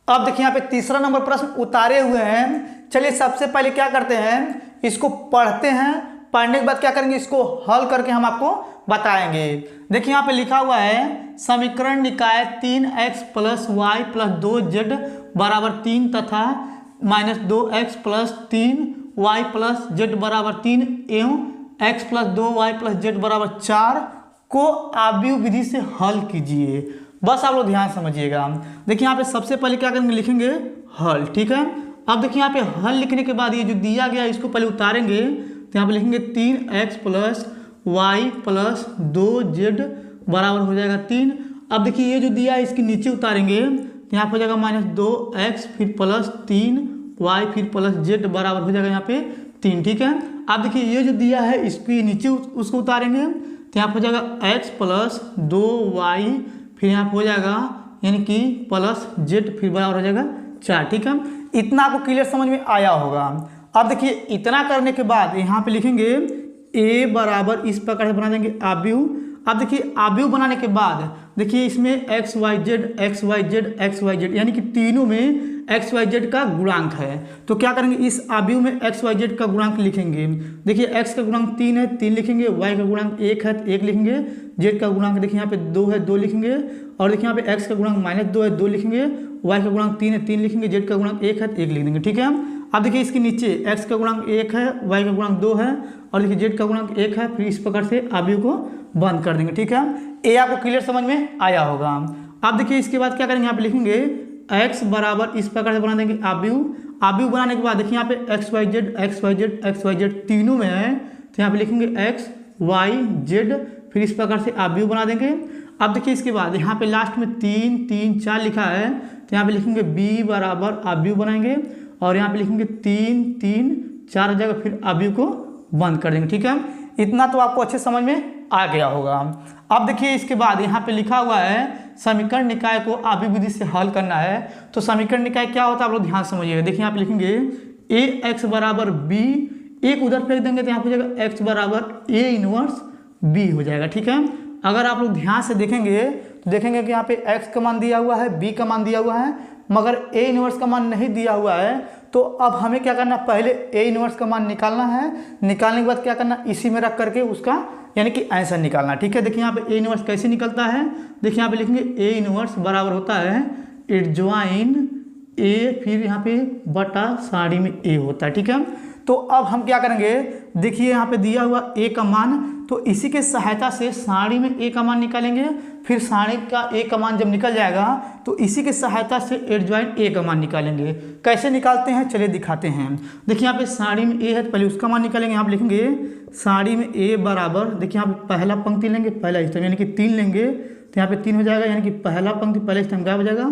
अब देखिए यहाँ पे तीसरा नंबर प्रश्न उतारे हुए हैं। चलिए सबसे पहले क्या करते हैं, इसको पढ़ते हैं, पढ़ने के बाद क्या करेंगे, इसको हल करके हम आपको बताएंगे। देखिए यहाँ पे लिखा हुआ है समीकरण निकाय 3x + y + 2z = 3 तथा -2x + 3y + z = 3 एवं x + 2y + z = 4 को आव्यूह विधि से हल कीजिए। बस आप लोग ध्यान समझिएगा। देखिए यहाँ पे सबसे पहले क्या करेंगे, लिखेंगे हल। ठीक है, अब देखिए यहाँ पे हल लिखने के बाद ये जो दिया गया इसको पहले उतारेंगे। तो यहाँ पे लिखेंगे 3x + y + 2z बराबर हो जाएगा 3। अब देखिए ये जो दिया है इसके नीचे उतारेंगे तो यहाँ पे हो जाएगा -2x फिर +3y फिर +z बराबर हो जाएगा यहाँ पे 3। ठीक है, अब देखिए ये जो दिया है इसके नीचे उसको उतारेंगे तो यहाँ पे हो जाएगा x + 2y फिर यहाँ पे हो जाएगा यानी कि +z फिर बराबर हो जाएगा 4। ठीक है, इतना आपको क्लियर समझ में आया होगा। अब देखिए इतना करने के बाद यहाँ पे लिखेंगे a बराबर इस प्रकार से बना देंगे आव्यूह। अब देखिए आव्यूह बनाने के बाद देखिए इसमें x y z यानी कि तीनों में x y z का गुणांक है। तो क्या करेंगे, इस आव्यूह में x y z का गुणांक लिखेंगे। देखिए x का गुणांक 3 है 3 लिखेंगे, y का गुणांक 1 है 1 लिखेंगे, z का गुणांक देखिए यहाँ पे 2 है 2 लिखेंगे, और देखिए यहाँ पे x का गुणांक -2 है 2 लिखेंगे, y का गुणांक 3 है 3 लिखेंगे, z का गुणांक 1 है 1 लिख देंगे। ठीक है, अब देखिए इसके नीचे x का गुणांक 1 है, y का गुणांक 2 है, और देखिए z का गुणांक 1 है। फिर इस प्रकार से आव्यूह को बंद कर देंगे। ठीक है, ये आपको क्लियर समझ में आया होगा। अब देखिए इसके बाद क्या करेंगे, यहाँ पे लिखेंगे x बराबर इस प्रकार से बना देंगे आव्यूह। आव्यूह बनाने के बाद देखिए यहाँ पे x y z तीनों में है तो यहाँ पे लिखेंगे x y z फिर इस प्रकार से आव्यूह बना देंगे। अब देखिए इसके बाद यहाँ पे लास्ट में 3 3 4 लिखा है तो यहाँ पे लिखेंगे b बराबर आव्यूह बनाएंगे, और यहाँ पे लिखेंगे 3 3 4 जगह फिर आव्यूह को बंद कर देंगे। ठीक है, इतना तो आपको अच्छे समझ में आ गया होगा। अब देखिए इसके बाद यहाँ पे लिखा हुआ है समीकरण निकाय को आव्यूह विधि से हल करना है। तो समीकरण निकाय क्या होता है आप लोग ध्यान समझिएगा। देखिए यहाँ पे लिखेंगे ax बराबर b, एक उधर फेंक देंगे तो यहाँ पे हो जाएगा x बराबर a इनवर्स b हो जाएगा। ठीक है, अगर आप लोग ध्यान से देखेंगे तो देखेंगे कि यहाँ पे x का मान दिया हुआ है, b का मान दिया हुआ है, मगर a इनवर्स का मान नहीं दिया हुआ है। तो अब हमें क्या करना, पहले a इनवर्स का मान निकालना है, निकालने के बाद क्या करना, इसी में रख करके उसका यानी कि आंसर निकालना। ठीक है, देखिए यहाँ पे a इनवर्स कैसे निकलता है। देखिए यहाँ पे लिखेंगे a इनवर्स बराबर होता है एडजॉइन a फिर यहाँ पे बटा साड़ी में a होता है। ठीक है, तो अब हम क्या करेंगे, देखिए यहाँ पे दिया हुआ a का मान, तो इसी के सहायता से साड़ी में a का मान निकालेंगे। फिर साड़ी का a का मान जब निकल जाएगा तो इसी के सहायता से एडजॉइन a का मान निकालेंगे। कैसे निकालते हैं चलिए दिखाते हैं। देखिए यहाँ पे साड़ी में a है तो पहले उसका मान निकालेंगे। यहाँ पे लिखेंगे साड़ी में a बराबर, देखिए यहाँ पे पहला पंक्ति लेंगे, पहला स्थान यानी कि 3 लेंगे तो यहाँ पे 3 हो जाएगा, यानी कि पहला पंक्ति पहले स्थान गायब हो जाएगा।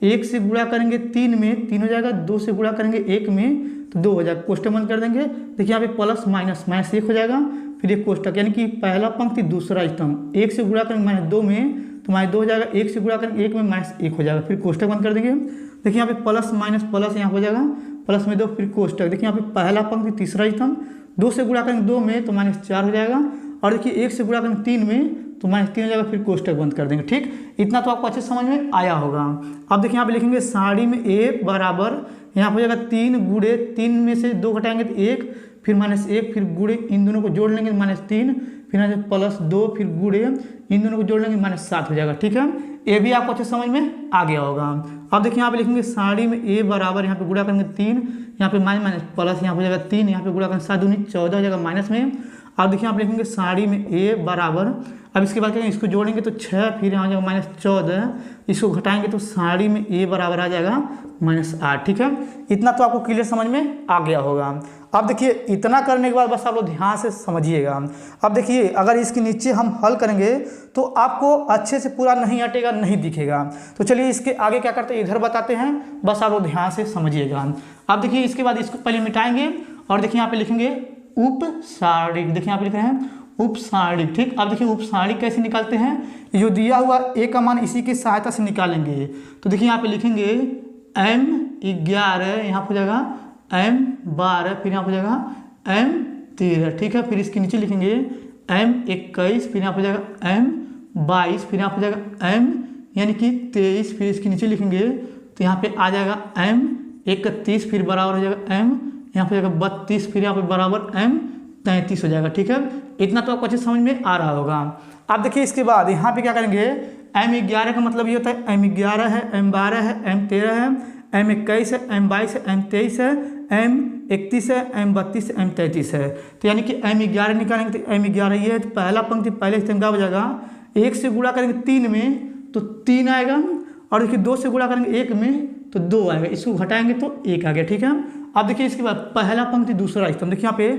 1 से गुणा करेंगे 3 में 3 हो जाएगा, 2 से गुणा करेंगे 1 में तो 2 हो जाएगा, कोष्टक बंद कर देंगे। देखिए यहाँ पे प्लस माइनस -1 हो जाएगा, फिर एक कोष्टक यानी कि पहला पंक्ति दूसरा स्तंभ, 1 से गुणा करेंगे -2 में तो -2 हो जाएगा, 1 से गुणा करेंगे 1 में -1 हो जाएगा, फिर कोष्टक बंद कर देंगे। देखिए यहाँ पे प्लस माइनस प्लस यहाँ हो जाएगा, प्लस में 2 फिर कोष्टक। देखिए यहाँ पे पहला पंक्ति तीसरा स्तंभ, 2 से गुणा करेंगे 2 में तो -4 हो जाएगा, और देखिए 1 से गुणा करेंगे 3 में तो -3 हो जाएगा, फिर कोष्टक बंद कर देंगे। ठीक, इतना तो आपको अच्छे समझ में आया होगा। अब देखिए यहाँ पे लिखेंगे साड़ी में a बराबर, यहाँ हो जाएगा 3 गुणे 3 में से 2 घटाएंगे तो 1, फिर -1 फिर गुणे इन दोनों को जोड़ लेंगे -3 फिर +2 फिर गुणे इन दोनों को जोड़ लेंगे -7 हो जाएगा। ठीक है, ये भी आपको अच्छे समझ में आ गया होगा। अब देखिए यहाँ पे लिखेंगे साड़ी में a बराबर, यहाँ पे गुणा करेंगे 3, यहाँ पे माइनस प्लस यहाँ हो जाएगा 3, यहाँ पे गुणा करेंगे 7 दूनी 14 हो जाएगा माइनस में। अब देखिए आप लिखेंगे साड़ी में a बराबर, अब इसके बाद करेंगे इसको जोड़ेंगे तो 6 फिर यहाँ हो जाएगा -14, इसको घटाएंगे तो साड़ी में a बराबर आ जाएगा -8। ठीक है, इतना तो आपको क्लियर समझ में आ गया होगा। अब देखिए इतना करने के बाद बस आप लोग ध्यान से समझिएगा। अब देखिए अगर इसके नीचे हम हल करेंगे तो आपको अच्छे से पूरा नहीं हटेगा, नहीं दिखेगा। तो चलिए इसके आगे क्या करते हैं इधर बताते हैं, बस आप लोग ध्यान से समझिएगा। अब देखिए इसके बाद इसको पहले मिटाएंगे और देखिए यहाँ पे लिखेंगे उपसारिक, देखिए यहाँ पे लिख रहे हैं उपसारिक। ठीक, अब देखिए उपसारिक कैसे निकालते हैं, जो दिया हुआ a का मान इसी की सहायता से निकालेंगे। तो देखिए यहाँ पे लिखेंगे m11, यहाँ हो जाएगा m12, फिर यहाँ हो जाएगा m13। ठीक है, फिर इसके नीचे लिखेंगे m21, फिर यहाँ हो जाएगा m22, फिर यहाँ हो जाएगा m यानी कि 23, फिर इसके नीचे लिखेंगे तो यहाँ पे आ जाएगा m 31, फिर बराबर हो जाएगा m यहाँ पे जाएगा 32, फिर यहाँ पे बराबर m 33 हो जाएगा। ठीक है, इतना तो आपको अच्छे समझ में आ रहा होगा। अब देखिए इसके बाद यहाँ पे क्या करेंगे, m11 का मतलब ये होता है m11 है, m12 है, m13 है, m21 है, m22 है, m23 है, m31 है, m32 है, m33 है। तो यानी कि m11 निकालेंगे तो m11 ये है, तो पहला पंक्ति पहले स्तंभ क्या हो जाएगा, 1 से गुणा करेंगे 3 में तो 3 आएगा, और देखिए 2 से गुणा करेंगे 1 में तो 2 आएगा, इसको घटाएंगे तो 1 आ गया। ठीक है, अब देखिए इसके बाद पहला पंक्ति दूसरा स्तंभ, देखिए यहाँ पे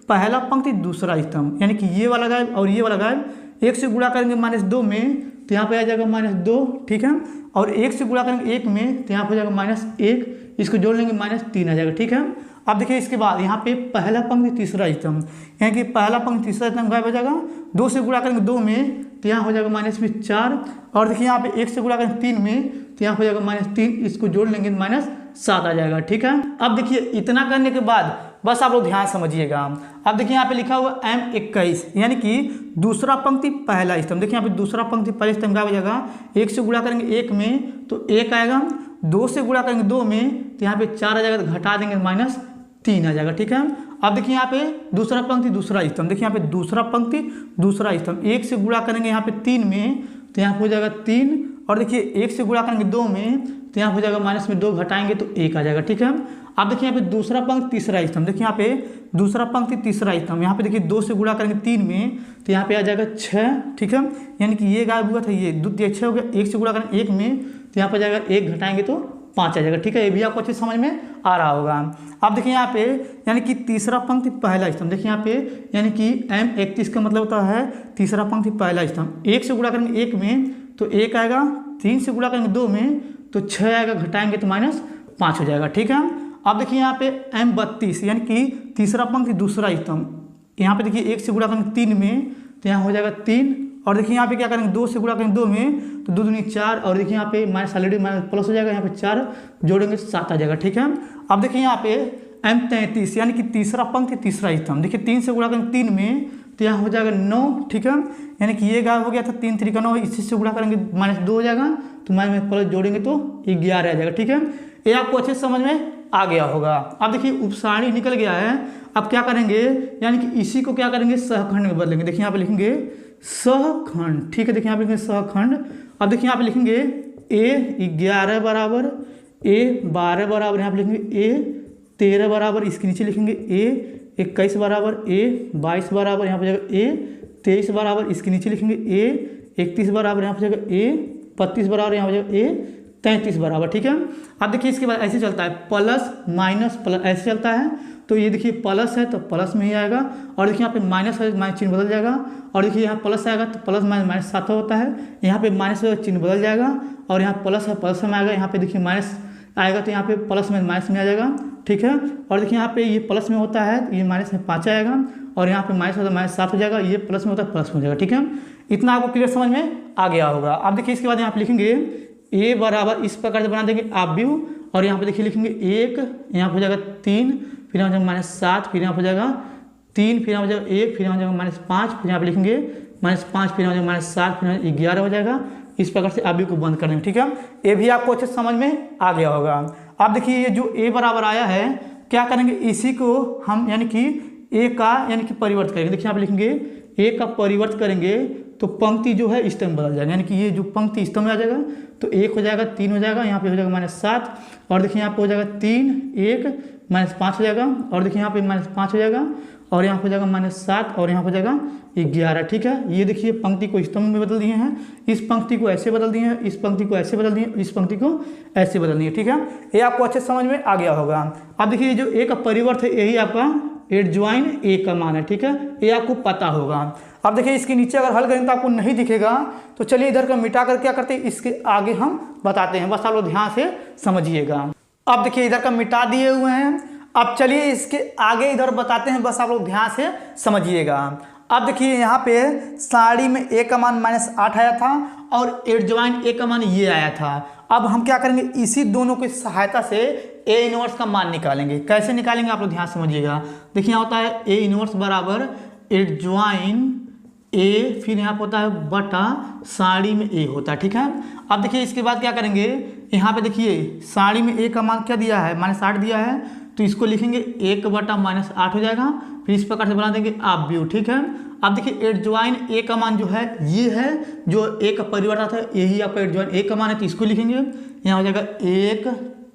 पहला पंक्ति दूसरा स्तंभ, यानी कि ये वाला गायब और ये वाला गायब, 1 से गुणा करेंगे -2 में तो यहाँ पे आ जाएगा -2। ठीक है, और 1 से गुणा करेंगे 1 में तो यहाँ पे हो जाएगा -1, इसको जोड़ लेंगे -3 आ जाएगा। ठीक है, अब देखिए इसके बाद यहाँ पे पहला पंक्ति तीसरा स्तंभ, यानी कि पहला पंक्ति तीसरा स्तंभ गायब हो जाएगा, 2 से गुणा करेंगे 2 में तो यहाँ हो जाएगा -4, और देखिए यहाँ पे 1 से गुणा करेंगे 3 में तो यहाँ हो जाएगा -3, इसको जोड़ लेंगे -7 आ जाएगा। ठीक है, अब देखिए इतना करने के बाद बस आप लोग ध्यान समझिएगा। अब देखिए यहाँ पे लिखा हुआ m21, यानी कि दूसरा पंक्ति पहला स्तंभ, देखिए यहाँ पे दूसरा पंक्ति पहला स्तंभ क्या हो जाएगा, 1 से गुणा करेंगे 1 में तो 1 आएगा, 2 से गुणा करेंगे 2 में तो यहाँ पे 4 आ जाएगा, तो घटा देंगे -3 आ जाएगा। ठीक है, अब देखिए यहाँ पे दूसरा पंक्ति दूसरा स्तंभ, देखिए यहाँ पे दूसरा पंक्ति दूसरा स्तंभ, 1 से गुणा करेंगे यहाँ पे 3 में तो यहाँ हो जाएगा 3, और देखिए 1 से गुणा करेंगे 2 में तो यहाँ हो जाएगा -2 घटाएंगे तो 1 आ जाएगा। ठीक है, अब देखिए यहाँ पे दूसरा पंक्ति तीसरा स्तंभ, देखिए यहाँ पे दूसरा पंक्ति तीसरा स्तंभ, यहाँ पे देखिए 2 से गुणा करेंगे 3 में तो यहाँ पे आ जाएगा 6। ठीक है, यानी कि ये गायब हुआ था, ये 2 6 हो गया, 1 से गुणा करेंगे 1 में तो यहाँ पे जाएगा 1 घटाएंगे तो 5 आ जाएगा। ठीक है, ये भी आपको अच्छे समझ में आ रहा होगा। अब देखिए यहाँ पे यानी कि तीसरा पंक्ति पहला स्तंभ, देखिए यहाँ पे यानी कि m31 का मतलब होता है तीसरा पंक्ति पहला स्तंभ, 1 से गुणा करेंगे 1 में तो 1 आएगा, 3 से गुणा करेंगे 2 में तो 6 आएगा, घटाएंगे तो -5 हो जाएगा। ठीक है, अब देखिए यहाँ पे m32 यानी कि तीसरा पंक्ति दूसरा स्तंभ, यहाँ पे देखिए 1 से गुणा करेंगे 3 में तो यहाँ हो जाएगा 3, और देखिए यहाँ पे क्या करेंगे 2 से गुणा करेंगे 2 में तो 2 दूनी 4, और देखिए यहाँ पे ऑलरेडी प्लस हो जाएगा, यहाँ पे 4 जोड़ेंगे 7 आ जाएगा। ठीक है, अब देखिए यहाँ पे m33 यानी कि तीसरा पंक्ति तीसरा स्तंभ, देखिए 3 से गुणा करेंगे 3 में तो यहाँ हो जाएगा 9। ठीक है, यानी कि ये गायब हो गया था, 3 3 का 9, इसी से गुणा करेंगे -2 हो जाएगा तो में प्लस जोड़ेंगे तो 11 आ जाएगा। ठीक है, ये आपको अच्छे समझ में आ गया होगा। अब देखिए उपसारणी निकल गया है, अब क्या करेंगे, यानी कि इसी को क्या करेंगे सहखंड में बदलेंगे। देखिए यहाँ पे लिखेंगे सहखंड। ठीक है, देखिए यहाँ पे लिखेंगे सहखंड। अब देखिए यहाँ पे लिखेंगे a11 बराबर a12 बराबर, यहाँ पे लिखेंगे a13 बराबर, इसके नीचे लिखेंगे a21 बराबर a22 बराबर, यहाँ पे जाएगा a23 बराबर, इसके नीचे लिखेंगे a31 बराबर, यहाँ पे जाएगा a32 बराबर, यहाँ पे जाएगा a33 बराबर। ठीक है, अब देखिए इसके बाद ऐसे चलता है प्लस माइनस प्लस, ऐसे चलता है, तो ये देखिए प्लस है तो प्लस में ही आएगा, और देखिए यहाँ पे माइनस है, माइनस चिन्ह बदल जाएगा, और देखिए यहाँ प्लस आएगा तो प्लस माइनस 7 होता है, यहाँ पे माइनस चिन्ह बदल जाएगा, और यहाँ प्लस है प्लस में आएगा, यहाँ पे देखिए माइनस आएगा तो यहाँ पे प्लस में माइनस में आ जाएगा। ठीक है, और देखिए यहाँ पे ये प्लस में होता है, ये माइनस में 5 आएगा, और यहाँ पे माइनस होता है -7 हो जाएगा, ये प्लस में होता है प्लस में हो जाएगा। ठीक है, इतना आपको क्लियर समझ में आ गया होगा। अब देखिए इसके बाद यहाँ पे लिखेंगे a बराबर, इस प्रकार से बना देंगे आव्यूह, और यहाँ पे देखिए लिखेंगे 1, यहाँ पे हो जाएगा 3, फिर यहाँ हो जाएगा -7, फिर यहाँ पे हो जाएगा 3, फिर यहाँ हो जाएगा 1, फिर यहाँ हो जाएगा -5, फिर यहाँ पे लिखेंगे -5, फिर यहाँ हो जाएगा -7, फिर 11 हो जाएगा। इस प्रकार से आव्यूह को बंद कर देंगे। ठीक है, ये भी आपको अच्छे समझ में आ गया होगा। अब देखिए ये जो a बराबर आया है, क्या करेंगे, इसी को हम यानी कि a का यानी कि परिवर्त करेंगे। देखिए यहाँ पे लिखेंगे a का परिवर्त करेंगे तो पंक्ति जो है स्तंभ बदल जाएगा, यानी कि ये जो पंक्ति स्तंभ में आ जाएगा तो 1 हो जाएगा, 3 हो जाएगा, यहाँ पे हो जाएगा -7, और देखिए यहाँ पे हो जाएगा 3 1 -5 हो जाएगा, और देखिए यहाँ पे -5 हो जाएगा, और यहाँ पे हो जाएगा -7, और यहाँ पे हो जाएगा 11। ठीक है, ये देखिए पंक्ति को स्तंभ में बदल दिए हैं, इस पंक्ति को ऐसे बदल दिए हैं, इस पंक्ति को ऐसे बदल दिए, इस पंक्ति को ऐसे बदल दिए। ठीक है, ये आपको अच्छे समझ में आ गया होगा। अब देखिए जो a का परिवर्त है यही आपका एडजॉइन a का मान है। ठीक है, ये आपको पता होगा। अब देखिए इसके नीचे अगर हल करें तो आपको नहीं दिखेगा, तो चलिए इधर का मिटा कर क्या करते हैं, इसके आगे हम बताते हैं, बस आप लोग ध्यान से समझिएगा। अब देखिए इधर का मिटा दिए हुए हैं, अब चलिए इसके आगे इधर बताते हैं, बस आप लोग ध्यान से समझिएगा। अब देखिए यहाँ पे साड़ी में a का मान -8 आया था, और एडजॉइन a का मान ये आया था। अब हम क्या करेंगे, इसी दोनों की सहायता से a इनवर्स का मान निकालेंगे। कैसे निकालेंगे आप लोग ध्यान समझिएगा। देखिए यहाँ होता है a इनवर्स बराबर एडजॉइन ए, फिर यहाँ पे होता है बटा साड़ी में ए होता है, ठीक है। अब देखिए इसके बाद क्या करेंगे, यहाँ पे देखिए साड़ी में ए का मान क्या दिया है, -8 दिया है, तो इसको लिखेंगे 1/-8 हो जाएगा। फिर इस प्रकार से बना देंगे आप व्यू, ठीक है। अब देखिए एडजॉइन ए का मान जो है ये है, जो ए का परिवार था यही आपका एडजॉइन ए का मान है, तो इसको लिखेंगे। यहाँ हो जाएगा 1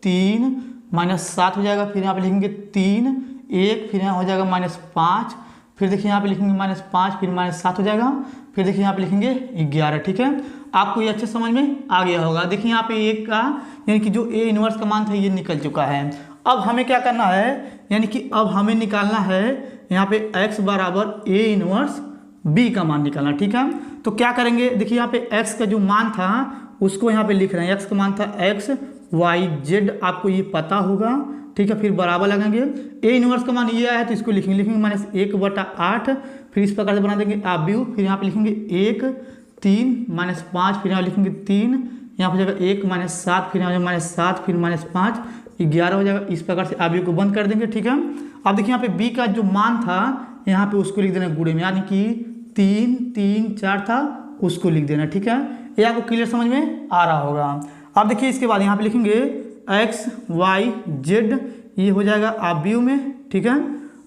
3 -7 हो जाएगा। फिर यहाँ पे लिखेंगे 3 1, फिर यहाँ हो जाएगा -5, फिर देखिए यहाँ पे लिखेंगे -5, फिर -7 हो जाएगा। फिर देखिए यहाँ पे लिखेंगे 11, ठीक है। आपको ये अच्छे समझ में आ गया होगा। देखिए यहाँ पे ए का यानी कि जो ए इनवर्स का मान था ये निकल चुका है। अब हमें क्या करना है, यानी कि अब हमें निकालना है यहाँ पे x बराबर ए इनवर्स बी का मान निकालना, ठीक है। तो क्या करेंगे, देखिए यहाँ पे x का जो मान था उसको यहाँ पे लिख रहे हैं। x का मान था x y z, आपको ये पता होगा, ठीक है। फिर बराबर लगाएंगे, ए इनवर्स का मान ये आया है तो इसको लिखेंगे -1/8। फिर इस प्रकार से बना देंगे आप व्यू। फिर यहाँ पे लिखेंगे 1 3 -5, फिर यहाँ लिखेंगे 3, यहाँ पे जाएगा 1 -7, फिर यहाँ -7, फिर -5 11 हो जाएगा। इस प्रकार से आप व्यू को बंद कर देंगे, ठीक है। अब देखिए यहाँ पे बी का जो मान था यहाँ पे उसको लिख देना गुणे में, यानी कि 3 3 4 था उसको लिख देना, ठीक है। ये आपको क्लियर समझ में आ रहा होगा। अब देखिए इसके बाद यहाँ पे लिखेंगे x y z, ये हो जाएगा आप व्यू में, ठीक है।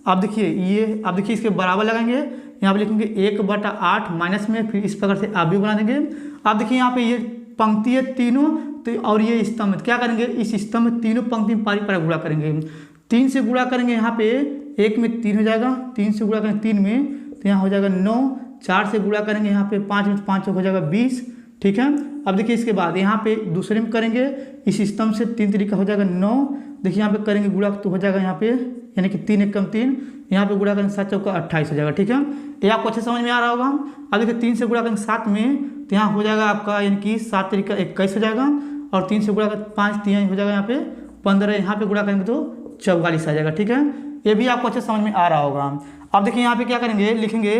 अब देखिए ये, अब देखिए इसके बराबर लगाएंगे, यहाँ पे लिखेंगे 1/8 माइनस में, फिर इस प्रकार से आप व्यू बना देंगे। अब देखिए यहाँ पे ये पंक्ति है तीनों, तो और ये स्तंभ, क्या करेंगे इस स्तंभ में तीनों पंक्ति में पारी गुणा करेंगे। 3 से गुणा करेंगे, यहाँ पे 1 में 3 हो जाएगा, 3 से गुणा करेंगे 3 में तो यहाँ हो जाएगा 9, 4 से गुणा करेंगे यहाँ पे 5 में, तो 5 हो जाएगा 20, ठीक है। अब देखिए इसके बाद यहाँ पे दूसरे में करेंगे, इस स्तंभ से 3 तरीका हो जाएगा 9, देखिए यहाँ पे करेंगे गुणा तो हो जाएगा यहाँ पे, यानी कि 3 1 3, यहाँ पे गुणा करेंगे 7 चौका 28 हो जाएगा, ठीक है। ये आपको अच्छे समझ में आ रहा होगा। अब देखिए 3 से गुणा करेंगे 7 में, तो यहाँ हो जाएगा आपका यानी कि 7 तरीका 21 हो जाएगा, और 3 से गुणा कर 5 3 हो जाएगा यहाँ पे 15, यहाँ पे गुणा करेंगे तो 44 आ जाएगा, ठीक है। ये भी आपको अच्छे समझ में आ रहा होगा। अब देखिए यहाँ पे क्या करेंगे, लिखेंगे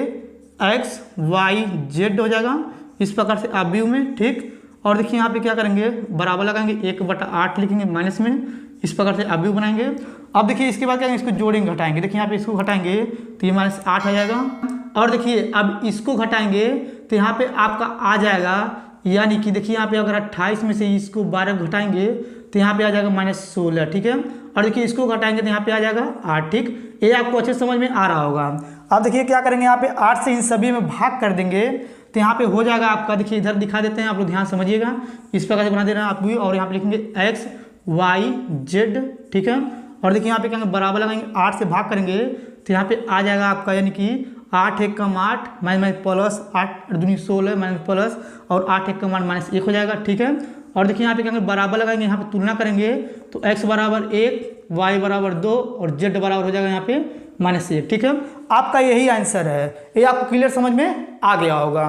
x y z हो जाएगा इस प्रकार से आप व्यू में, ठीक। और देखिए यहाँ पे क्या करेंगे, बराबर लगाएंगे 1/8 लिखेंगे माइनस में, इस प्रकार से आप व्यू बनाएंगे। अब देखिए इसके बाद क्या करेंगे, इसको जोड़ेंगे घटाएंगे, देखिए यहाँ पे इसको घटाएंगे तो ये -8 आ जाएगा। और देखिए अब इसको घटाएंगे तो यहाँ पे आपका आ जाएगा, यानी कि देखिए यहाँ पे अगर 28 में से इसको 12 घटाएंगे तो यहाँ पे आ जाएगा -16, ठीक है। और देखिए इसको घटाएंगे तो यहाँ पे आ जाएगा 8, ठीक। ये आपको अच्छे समझ में आ रहा होगा। अब देखिए क्या करेंगे, यहाँ पे 8 से इन सभी में भाग कर देंगे तो यहाँ पे हो जाएगा आपका, देखिए इधर दिखा देते हैं, आप लोग ध्यान समझिएगा, इस प्रकार से बना दे रहे हैं आप भी। और यहाँ पे लिखेंगे x y z, ठीक है। और देखिए यहाँ पे क्या बराबर लगाएंगे, 8 से भाग करेंगे तो यहाँ पे आ जाएगा आपका, यानी कि 8 1 कम 8 माइनस प्लस 8 दूनी 16 माइनस प्लस, और 8 1 कम 8 -1 हो जाएगा, ठीक है। और देखिए यहाँ पे क्या बराबर लगाएंगे, यहाँ पे तुलना करेंगे तो x बराबर 1 y बराबर 2 और z बराबर हो जाएगा यहाँ पे -1, ठीक है। आपका यही आंसर है। ये आपको क्लियर समझ में आ गया होगा।